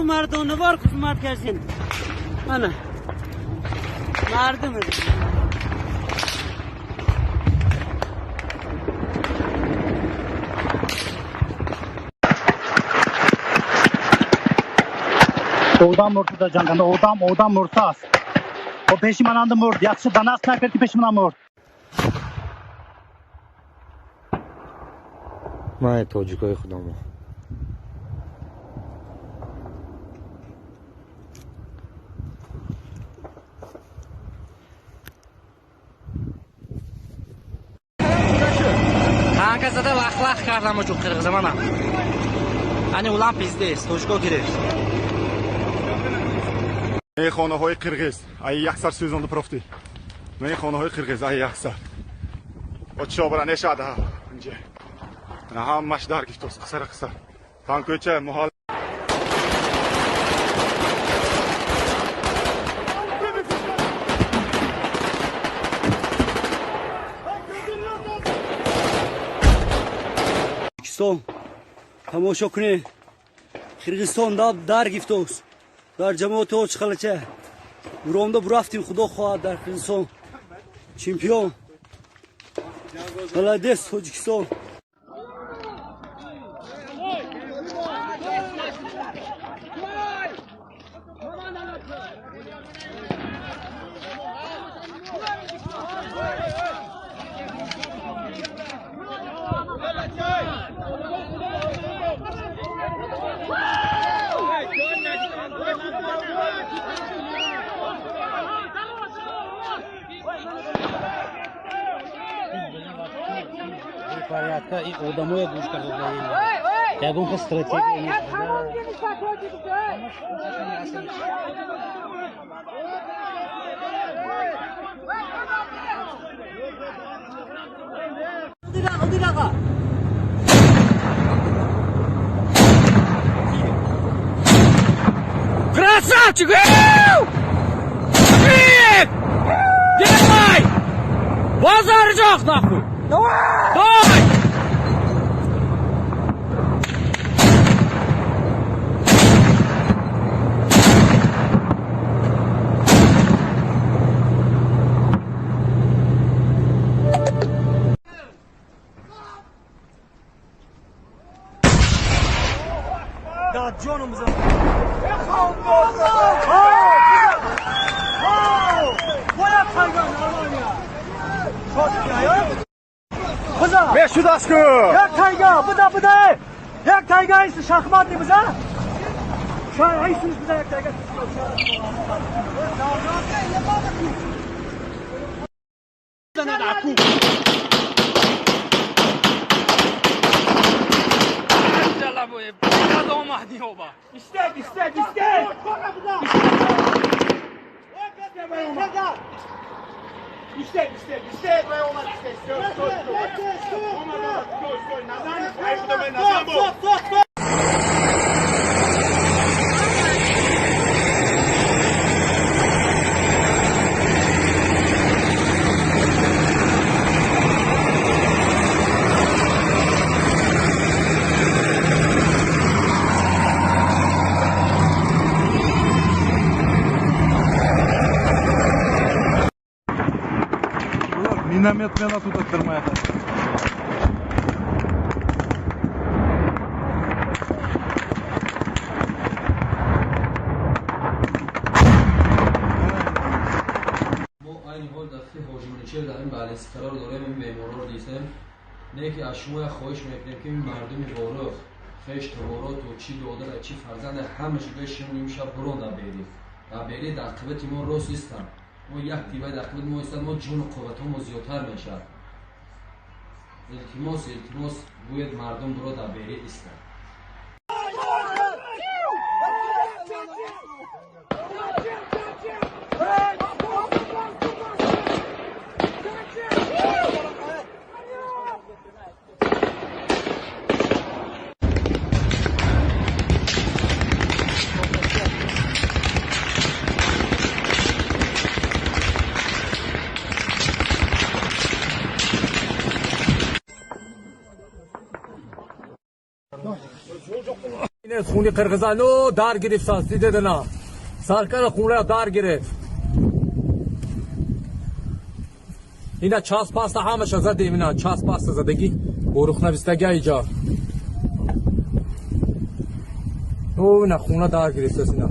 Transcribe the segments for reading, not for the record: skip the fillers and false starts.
مردونه وار خدمت کردین انا مردم Oğdan murtu da canganda oğdan murtu az. O peşimanandı murt. Yakşı dana sniper ki peşimanan murt. من تاجیکای خودم Kanka zada laq kardam uchun qirg'iz mana. Ani ulan pizdes, to'shko kerak. Mehxonahoy qirg'iz, ay yaxsar so'zonda profti. Mehxonahoy qirg'iz, ay yaxsar. Ocho bilan yashadi ha. Unja. Mana hammash dar giftos qisar. Tankocha muhol. Son تماشا کنید قرقیزستان در گفتوس در جماعت اوج خلچه برامده برفتیم خدا خواهد در قرقیزستان چمپیون молодец تاجیکستان Порядка и одамоя душка задаем. Я думаю, стратегия есть. Красавчик! Давай! Базар жоқ нахуй! Давай! Да, canımıza. Beş daskı. Yak tayga, bu da. Yak tayga ise şahmatlı bize. Şahitsiniz bize yak tayga. İstek. İstek. Minamет меня тут оттормает. این حال دفعه حاجمانیچه داریم بالانس قرار داریم این معمارا رو دیدیم نه که از شما خواهش میکنیم که مردم واروخ خیش توارات و چی دادن چی فرزند همه شده شما نمیشه برون برید در قبط ما راست نیستن ما یک دیوه در قبط ما هستن ما جون و قوت ما زیادتر میشه التماس باید مردم برو در برید نیستن خونی قرقزانو دار گرفت ساسی دیده نه سرکار خونه دار گرفت اینا چاس پاستا همه زده اینا چاس پاستا زدگی بروخ نویستگی اینجا او نه خونه دار گرفت اینا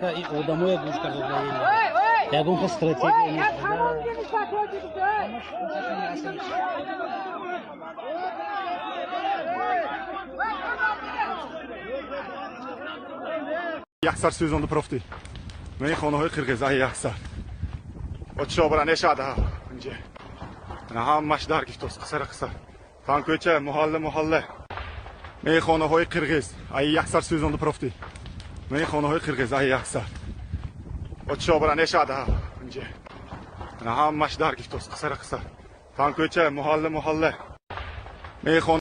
این آدمای گوش کرده یکون که استراتژی یک سر سوزانده پرافتی من خانه های قرقیز یک سر آتشا برا نشده اینجا نه همش در گفتوست قصر فانکوچه محله من خانه های قرقیز یک سر سوزانده پرافتی من خانه های قرقیز یک سر آتشا برا نشده اینجا نه همش در گفتوست قصر فانکوچه محله من خانه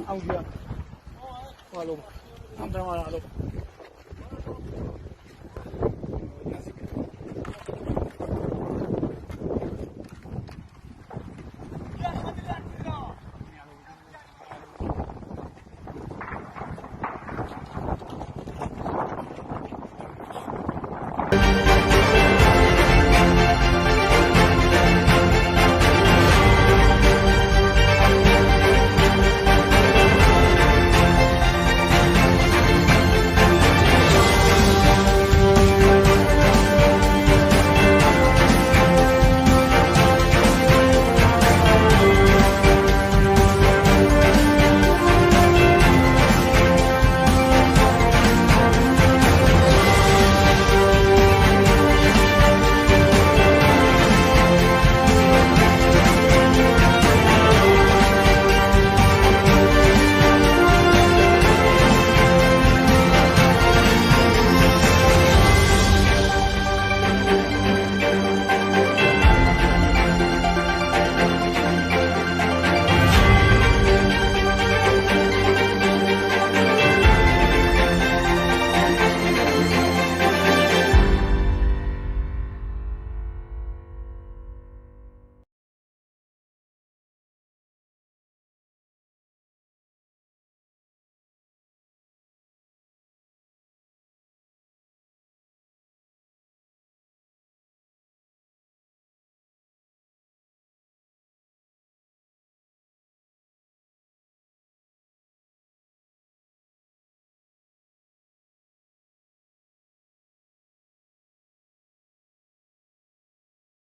Audio. Walau. Sampai mana lu?